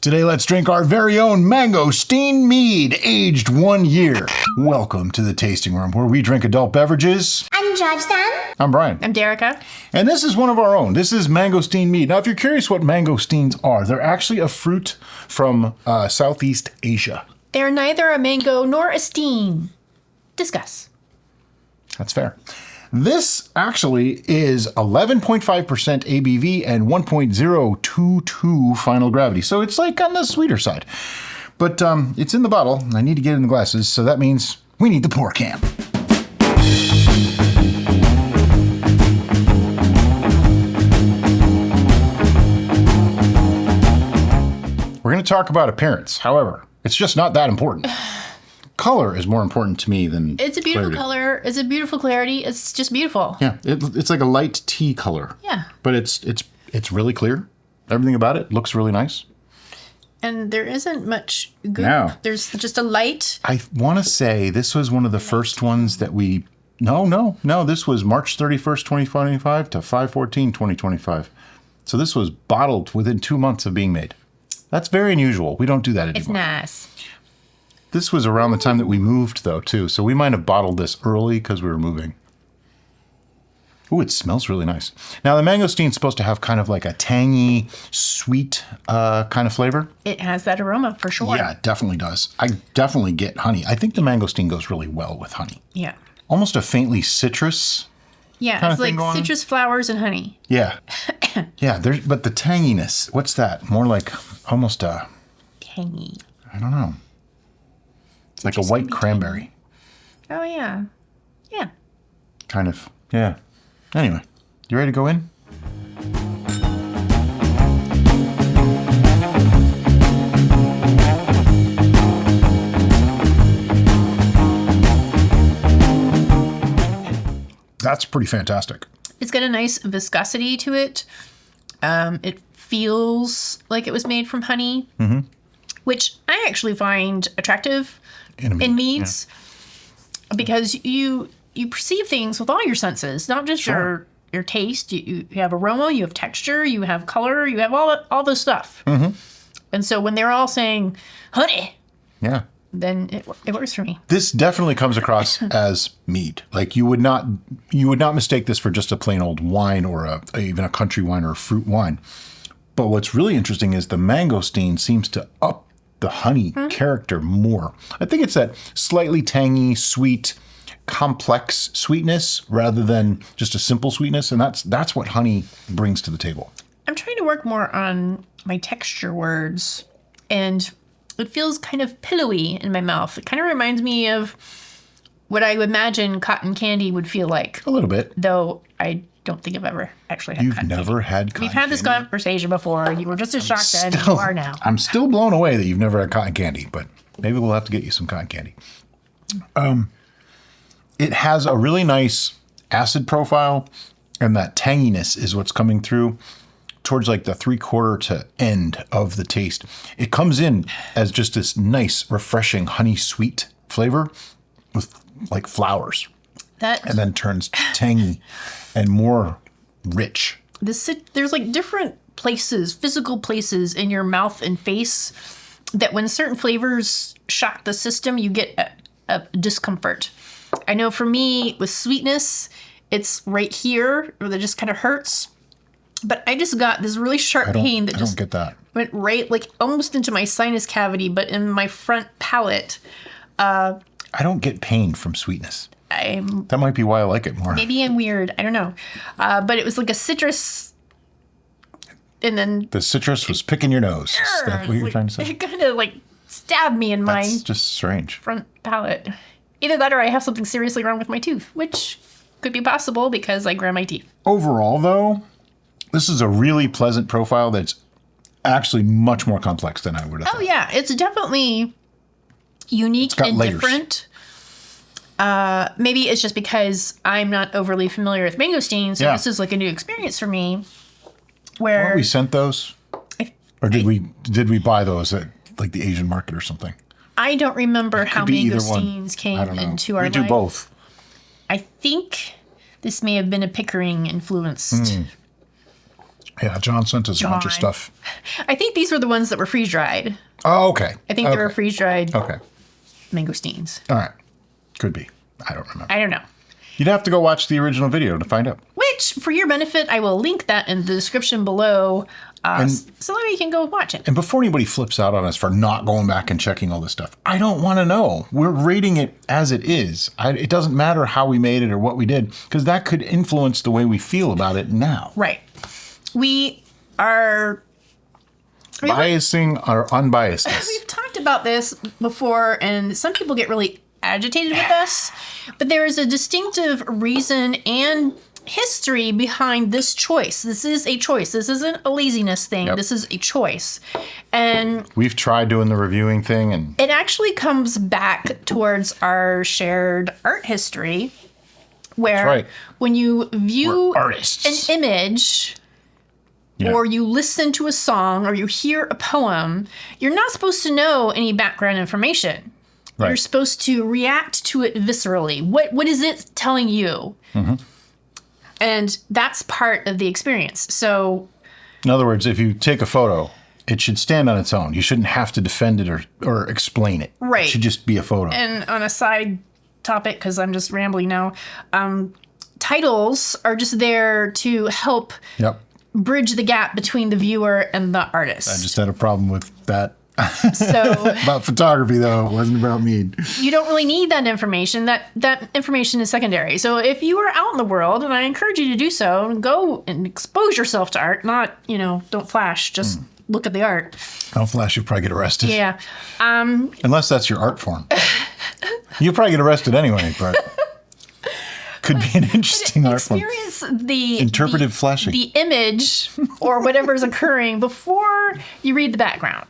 Today, let's drink our very own Mangosteen Mead, aged 1 year. Welcome to the tasting room, where we drink adult beverages. I'm Georgetown. I'm Brian. I'm Derica. And this is one of our own. This is Mangosteen Mead. Now, if you're curious what mangosteens are, they're actually a fruit from Southeast Asia. They're neither a mango nor a steen. Discuss. That's fair. This actually is 11.5% ABV and 1.022 final gravity. So it's like on the sweeter side. But it's in the bottle. I need to get it in the glasses. So that means we need the pour can. We're going to talk about appearance. However, it's just not that important. Color is more important to me than It's a beautiful color. It's a beautiful clarity. It's just beautiful. Yeah, it's like a light tea color. Yeah. But it's really clear. Everything about it looks really nice. And there isn't much good. No. There's just a light. I want to say this was one of the first ones that we... No. This was March 31st, 2025 to 5/14/2025. So this was bottled within 2 months of being made. That's very unusual. We don't do that anymore. It's nice. This was around the time that we moved, though, too. So we might have bottled this early because we were moving. Ooh, it smells really nice. Now, the mangosteen's supposed to have kind of like a tangy, sweet kind of flavor. It has that aroma for sure. Yeah, it definitely does. I definitely get honey. I think the mangosteen goes really well with honey. Yeah. Almost a faintly citrus. Yeah, it's like citrus flowers and honey. Yeah. Yeah, but the tanginess, what's that? More like almost a... Tangy. I don't know. It's like a white cranberry. Oh, yeah. Yeah. Kind of. Yeah. Anyway, you ready to go in? That's pretty fantastic. It's got a nice viscosity to it. It feels like it was made from honey, which I actually find attractive in meads, because you perceive things with all your senses, not just your taste. You have aroma, you have texture, you have color, you have all this stuff. And so when they're all saying honey, then it works for me. This definitely comes across as mead. Like you would not mistake this for just a plain old wine or even a country wine or a fruit wine. But what's really interesting is the mangosteen seems to up the honey character more. I think it's that slightly tangy, sweet, complex sweetness rather than just a simple sweetness, and that's what honey brings to the table. I'm trying to work more on my texture words, and it feels kind of pillowy in my mouth. It kind of reminds me of what I would imagine cotton candy would feel like. A little bit. Though I don't think I've ever actually had cotton candy. You've never had cotton We've had this conversation before, and you were just as shocked then as you are now. I'm still blown away that you've never had cotton candy, but maybe we'll have to get you some cotton candy. It has a really nice acid profile, and that tanginess is what's coming through towards like the 3/4 to end of the taste. It comes in as just this nice, refreshing, honey sweet flavor with like flowers. And then turns tangy and more rich. There's like different places, physical places in your mouth and face that when certain flavors shock the system, you get a discomfort. I know for me, with sweetness, it's right here where it just kind of hurts. But I just got this really sharp pain that just went right, like almost into my sinus cavity, but in my front palate. I don't get pain from sweetness. That might be why I like it more. Maybe I'm weird. I don't know. But it was like a citrus, and then... The citrus was picking your nose. Is that what you're trying to say? It kind of like stabbed me in my... That's just strange. ...front palate. Either that or I have something seriously wrong with my tooth, which could be possible because I grind my teeth. Overall, though, this is a really pleasant profile that's actually much more complex than I would have thought. Oh, yeah. It's definitely unique and different. Maybe it's just because I'm not overly familiar with mangosteen, so this is like a new experience for me. Weren't we sent those? Or did we buy those at like the Asian market or something? I don't remember how mangosteens came into our life. We do both. I think this may have been a Pickering influenced Yeah, John sent us a bunch of stuff. I think these were the ones that were freeze-dried. Oh, okay. I think they were freeze-dried Okay. mangosteens. All right. Could be. I don't remember. I don't know. You'd have to go watch the original video to find out. Which, for your benefit, I will link that in the description below so that you can go watch it. And before anybody flips out on us for not going back and checking all this stuff, I don't want to know. We're rating it as it is. It doesn't matter how we made it or what we did, because that could influence the way we feel about it now. Right. We are... Biasing our unbiasedness. We've talked about this before, and some people get really agitated with us, but there is a distinctive reason and history behind this choice. This is a choice. This isn't a laziness thing. Yep. This is a choice. And we've tried doing the reviewing thing, and it actually comes back towards our shared art history, where when you view an image or you listen to a song or you hear a poem, you're not supposed to know any background information. Right. You're supposed to react to it viscerally. What is it telling you? Mm-hmm. And that's part of the experience. So, in other words, if you take a photo, it should stand on its own. You shouldn't have to defend it or explain it. Right. It should just be a photo. And on a side topic, because I'm just rambling now, titles are just there to help bridge the gap between the viewer and the artist. I just had a problem with that. So about photography, though, it wasn't about mead. You don't really need that information. That information is secondary. So if you are out in the world, and I encourage you to do so, go and expose yourself to art. Not, don't flash. Just look at the art. Don't flash. You'll probably get arrested. Yeah. Unless that's your art form. You'll probably get arrested anyway, but could be an interesting art form. Experience the interpretive flashing. The image or whatever's occurring before you read the background.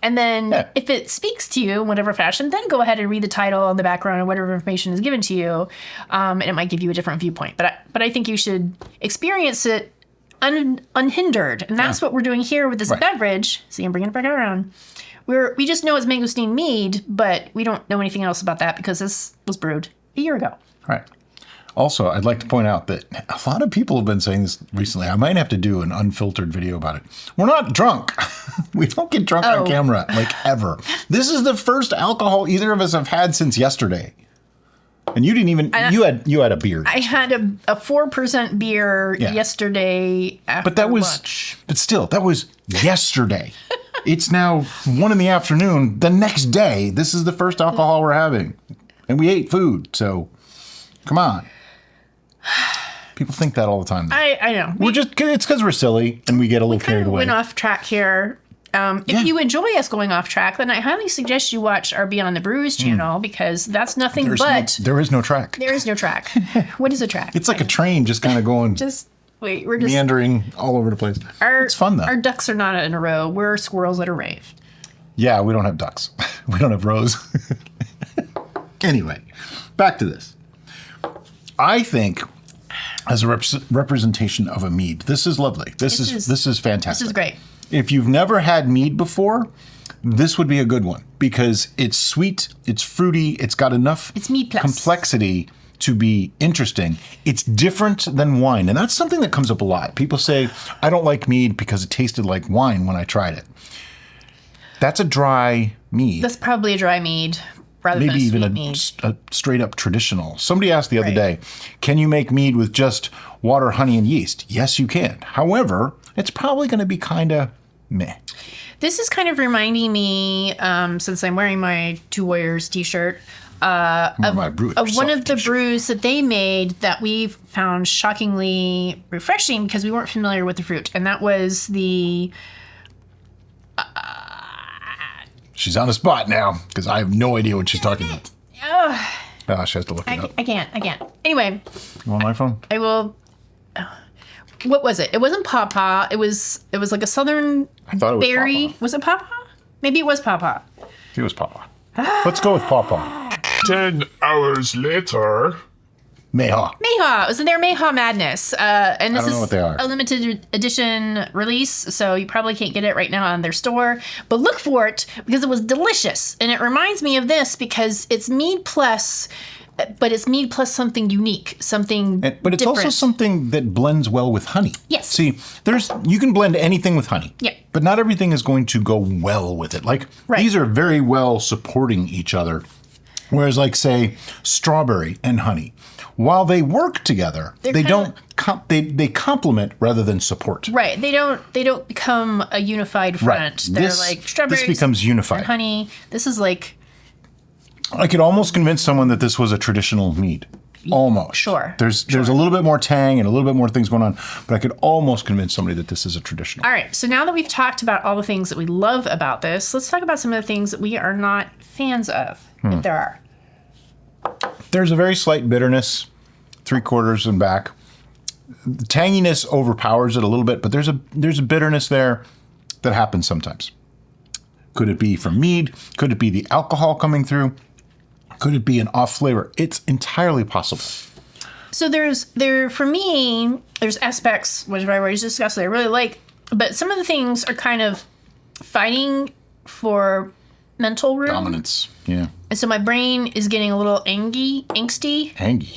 And then if it speaks to you in whatever fashion, then go ahead and read the title and the background and whatever information is given to you. And it might give you a different viewpoint. But I think you should experience it unhindered. And that's what we're doing here with this beverage. See, I'm bringing it back around. We just know it's Mangosteen Mead, but we don't know anything else about that because this was brewed a year ago. Right. Also, I'd like to point out that a lot of people have been saying this recently. I might have to do an unfiltered video about it. We're not drunk. We don't get drunk on camera, like, ever. This is the first alcohol either of us have had since yesterday. And you didn't even, you had a beer. I had a 4% beer yesterday after lunch. But still, that was yesterday. It's now 1 p.m. the next day. This is the first alcohol we're having. And we ate food, so come on. People think that all the time. I know. It's because we're silly and we get a little carried away. Went off track here. If you enjoy us going off track, then I highly suggest you watch our Beyond the Brews channel because that's nothing but... there is no track. There is no track. What is a track? It's like a train just kind of going... we're just... meandering all over the place. It's fun, though. Our ducks are not in a row. We're squirrels at a rave. Yeah, we don't have ducks. We don't have rows. Anyway, back to this. I think... as a representation of a mead, this is lovely. This is fantastic. This is great. If you've never had mead before, this would be a good one because it's sweet, it's fruity, it's got enough complexity to be interesting. It's different than wine, and that's something that comes up a lot. People say, I don't like mead because it tasted like wine when I tried it. That's a dry mead. That's probably a dry mead. Maybe even a straight up traditional. Somebody asked the other day, can you make mead with just water, honey, and yeast? Yes, you can. However, it's probably going to be kind of meh. This is kind of reminding me, since I'm wearing my Two Warriors t-shirt, of one of the brews that they made that we've found shockingly refreshing because we weren't familiar with the fruit. And that was the... She's on the spot now because I have no idea what she's talking about. She has to look it up. I can't. Anyway. You want my phone? I will. What was it? It wasn't pawpaw. It was like a southern berry. Was it pawpaw? Maybe it was pawpaw. It was pawpaw. Let's go with pawpaw. 10 hours later. Mayhaw. It was in their Mayhaw Madness. And this is a limited edition release, so you probably can't get it right now on their store. But look for it because it was delicious. And it reminds me of this because it's mead plus but it's mead plus something unique, something But it's also different. something that blends well with honey. Yes. See, you can blend anything with honey. Yeah. But not everything is going to go well with it. Like, Right. these are very well supporting each other. Whereas, like, say, strawberry and honey, while they work together, they don't they complement rather than support. Right. They don't become a unified front. Right. They're This- like strawberries. this becomes unified. and honey. This is like I could almost convince someone that this was a traditional mead. Almost. Sure. There's a little bit more tang and a little bit more things going on, but I could almost convince somebody that this is a traditional. all right. So now that we've talked about all the things that we love about this, let's talk about some of the things that we are not fans of, if there are. There's a very slight bitterness, 3/4 and back. The tanginess overpowers it a little bit, but there's a bitterness there that happens sometimes. Could it be from mead? Could it be the alcohol coming through? Could it be an off flavor? It's entirely possible. So for me, there's aspects, which I've already discussed, that I really like, but some of the things are kind of fighting for mental room. Dominance. Yeah. And so my brain is getting a little angsty. Angy.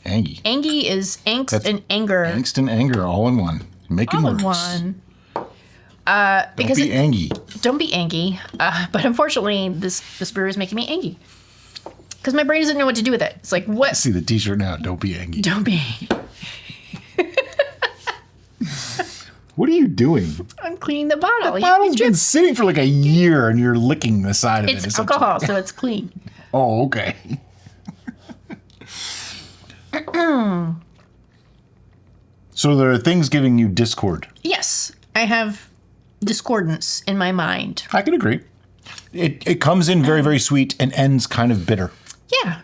Angy is angst That's and anger. Angst and anger all in one. Making all in words. one. Don't Because be angy. don't be angy. But unfortunately, this brew is making me angy. Because my brain doesn't know what to do with it. It's like, what? See the t-shirt now. Don't be angy. Don't be. What are you doing? I'm cleaning the bottle. The bottle's been sitting for like a year and you're licking the side of it. It's alcohol, so it's clean. Oh, okay. So there are things giving you discord. Yes, I have discordance in my mind. I can agree. It comes in very, very sweet and ends kind of bitter. Yeah.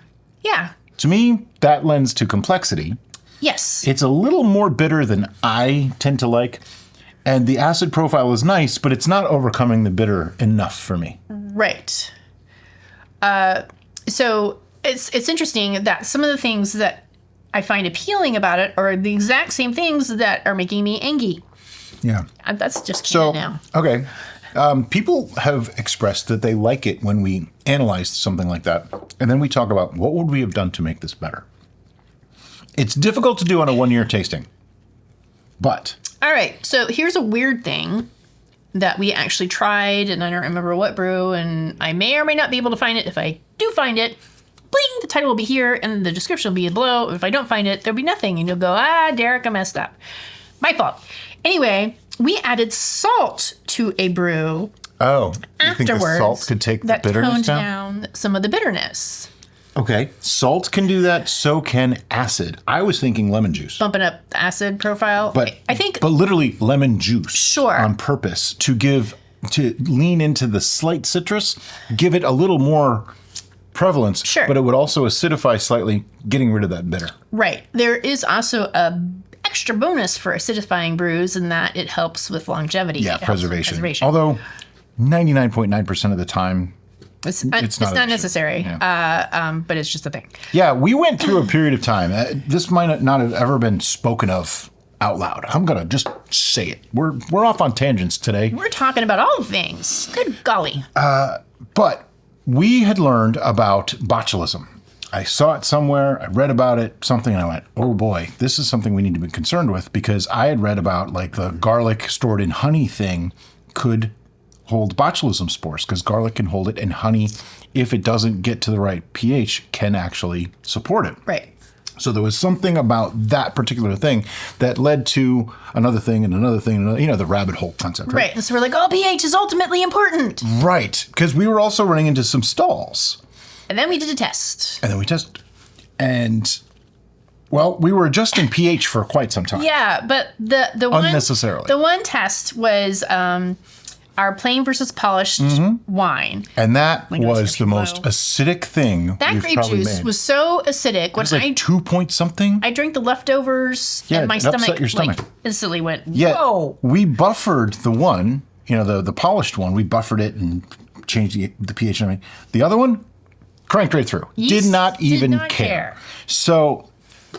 To me, that lends to complexity. Yes. It's a little more bitter than I tend to like. And the acid profile is nice, but it's not overcoming the bitter enough for me. Right. So it's interesting that some of the things that I find appealing about it are the exact same things that are making me angry. Yeah. That's just So, canon now. okay. People have expressed that they like it when we analyze something like that. And then we talk about what would we have done to make this better. It's difficult to do on a 1-year tasting. But All right. So here's a weird thing that we actually tried, and I don't remember what brew, and I may or may not be able to find it. If I do find it, bling, the title will be here, and the description will be below. If I don't find it, there'll be nothing, and you'll go, Derica messed up. My fault. Anyway, we added salt to a brew you think the afterwards salt could take the that bitterness toned down? down some of the bitterness, Okay. Salt can do that, so can acid. I was thinking lemon juice. bumping up the acid profile. But I think but literally lemon juice. Sure. On purpose to lean into the slight citrus, give it a little more prevalence. Sure. But it would also acidify slightly, getting rid of that bitter. right. There is also a extra bonus for acidifying brews in that it helps with longevity. Yeah, It helps with preservation. Although 99.9% of the time, It's not an issue. necessary, but it's just a thing. yeah, we went through a period of time. This might not have ever been spoken of out loud. I'm gonna just say it. We're off on tangents today. We're talking about all things. Good golly. But we had learned about botulism. I saw it somewhere, I read about it, something, and I went, oh boy, this is something we need to be concerned with, because I had read about like the garlic stored in honey thing could hold botulism spores, because garlic can hold it, and honey, if it doesn't get to the right pH, can actually support it. Right. So there was something about that particular thing that led to another thing and another thing, and another, the rabbit hole concept, right? Right. And so we're like, oh, pH is ultimately important. Right, because we were also running into some stalls. And then we did a test. And then we tested. And, well, we were adjusting pH for quite some time. Yeah, but the Unnecessarily. The one test was our plain versus polished wine. And that Like a was the description most below. acidic thing That we've grape probably juice made. was so acidic. It was like 2 point something. I drank the leftovers, Yeah, and my it upset stomach, your stomach. like, instantly went, Yet whoa. we buffered the one, the polished one. We buffered it and changed the pH and everything. The other one, cranked right through. Yeast Did not even did not care. care. So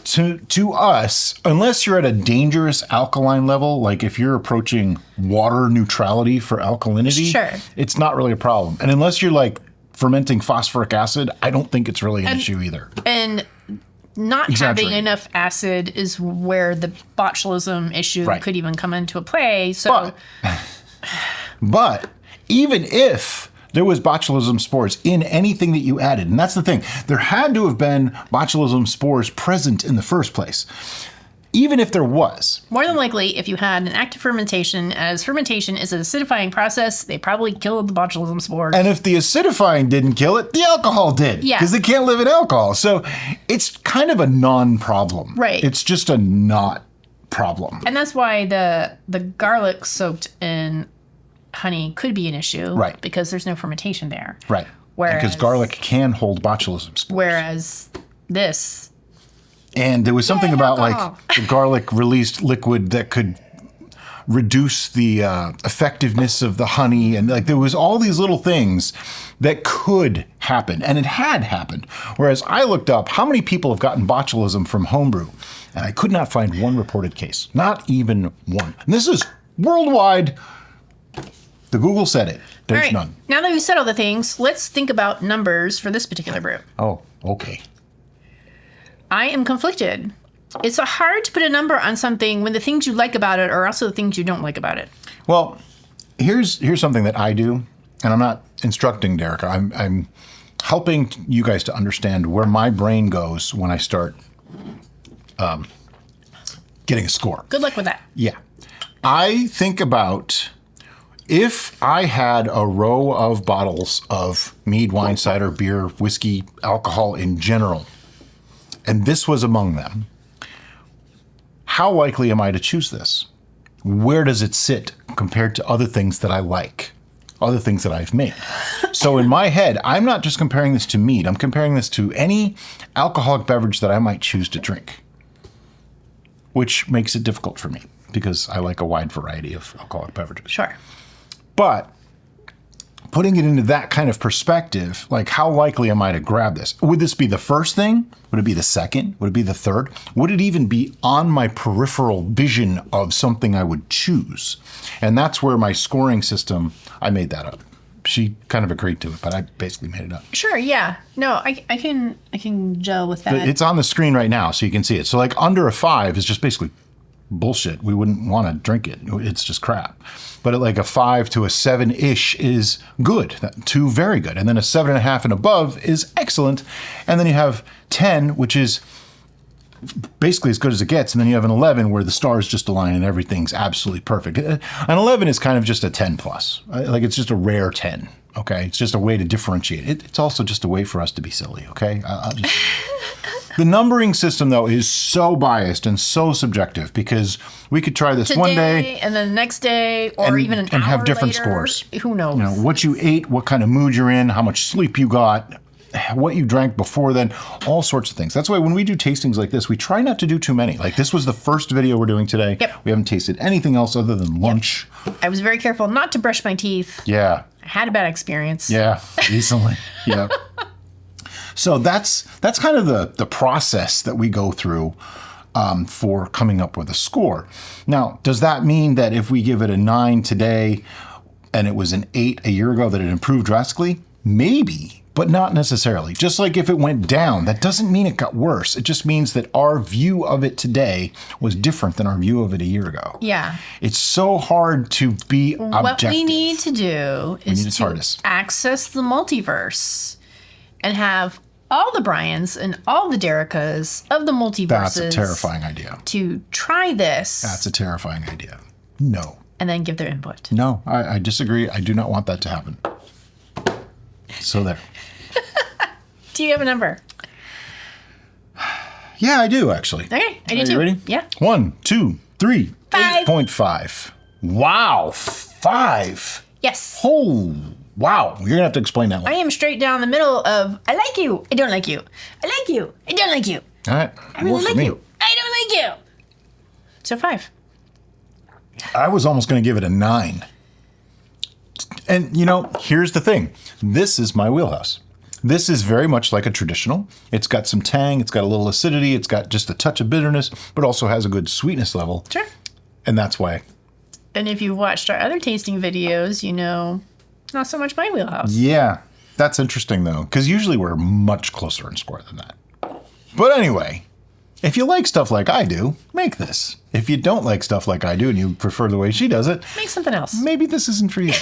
to us, unless you're at a dangerous alkaline level, like if you're approaching water neutrality for alkalinity, Sure. it's not really a problem. And unless you're like fermenting phosphoric acid, I don't think it's really an issue either. And not having Exaggerating. enough acid is where the botulism issue Right. could even come into play. So But even if there was botulism spores in anything that you added, and that's the thing, there had to have been botulism spores present in the first place. Even if there was. more than likely, if you had an active fermentation, as fermentation is an acidifying process, they probably killed the botulism spores. And if the acidifying didn't kill it, the alcohol did. Yeah. Because they can't live in alcohol. So it's kind of a non-problem. Right. It's just a not problem. And that's why the garlic soaked in honey could be an issue. Right. Because there's no fermentation there. Right. Whereas- Because garlic can hold botulism spores. Whereas this, And there was something about alcohol. like the garlic released liquid that could reduce the effectiveness of the honey. And like there was all these little things that could happen. And it had happened. Whereas I looked up how many people have gotten botulism from homebrew. And I could not find one reported case. Not even one. And this is worldwide. The Google said it. There's all right, none. now that we've said all the things, let's think about numbers for this particular brew. Oh, okay. I am conflicted. It's hard to put a number on something when the things you like about it are also the things you don't like about it. Well, here's something that I do, and I'm not instructing Derica. I'm helping you guys to understand where my brain goes when I start getting a score. Good luck with that. Yeah. I think about if I had a row of bottles of mead, wine, cider, beer, whiskey, alcohol in general, and this was among them, how likely am I to choose this? Where does it sit compared to other things that I like, other things that I've made? So in my head, I'm not just comparing this to mead, I'm comparing this to any alcoholic beverage that I might choose to drink, which makes it difficult for me because I like a wide variety of alcoholic beverages. Sure. But putting it into that kind of perspective, like how likely am I to grab this? Would this be the first thing? Would it be the second? Would it be the third? Would it even be on my peripheral vision of something I would choose? And that's where my scoring system, I made that up. She kind of agreed to it, but I basically made it up. Sure, yeah. No, I can gel with that. It's on the screen right now, so you can see it. So like under a 5 is just basically bullshit. We wouldn't want to drink it. It's just crap. But at like a 5 to a 7-ish is good, to very good. And then a 7.5 and above is excellent. And then you have 10, which is basically as good as it gets. And then you have an 11 where the stars just align and everything's absolutely perfect. An 11 is kind of just a 10 plus. Like it's just a rare 10. Okay. It's just a way to differentiate it. It's also just a way for us to be silly. Okay. The numbering system, though, is so biased and so subjective because we could try this Today, one day and then the next day, or even an and hour have different later. scores. Who knows? You know, what you ate, what kind of mood you're in, how much sleep you got, what you drank before then, all sorts of things. That's why when we do tastings like this, we try not to do too many. Like this was the first video we're doing today. Yep. We haven't tasted anything else other than lunch. I was very careful not to brush my teeth. Yeah. I had a bad experience. Yeah. Recently. Yeah. So that's kind of the process that we go through for coming up with a score. Now, does that mean that if we give it a 9 today and it was an 8 a year ago that it improved drastically? Maybe, but not necessarily. Just like if it went down, that doesn't mean it got worse. It just means that our view of it today was different than our view of it a year ago. Yeah. It's so hard to be objective. What we need to do is need a to TARDIS. access the multiverse and have all the Brians and all the Dericas of the multiverses. That's a terrifying idea. To try this. That's a terrifying idea. No. And then give their input. No, I disagree. I do not want that to happen. So there. Do you have a number? Yeah, I do actually. Okay, I do Are too. you ready? Yeah. 1, 2, 3. 5. 8.5. Wow, 5. Yes. Oh, wow. You're gonna have to explain that one. I am straight down the middle of I like you, I don't like you. I like you, I don't like you. All right. I really like you. I don't like you. So 5. I was almost gonna give it a 9. And you know, here's the thing. This is my wheelhouse. This is very much like a traditional. It's got some tang, it's got a little acidity, it's got just a touch of bitterness, but also has a good sweetness level. Sure. And that's why. And if you've watched our other tasting videos, you know, not so much my wheelhouse. Yeah. That's interesting, though, because usually we're much closer in score than that. But anyway, if you like stuff like I do, make this. If you don't like stuff like I do and you prefer the way she does it, make something else. Maybe this isn't for you.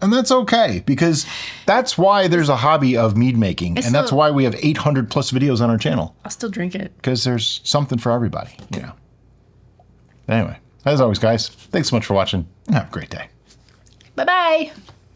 And that's okay, because that's why there's a hobby of mead making. And that's why we have 800 plus videos on our channel. I'll still drink it. Because there's something for everybody, you know. Anyway, as always, guys, thanks so much for watching and have a great day. Bye-bye.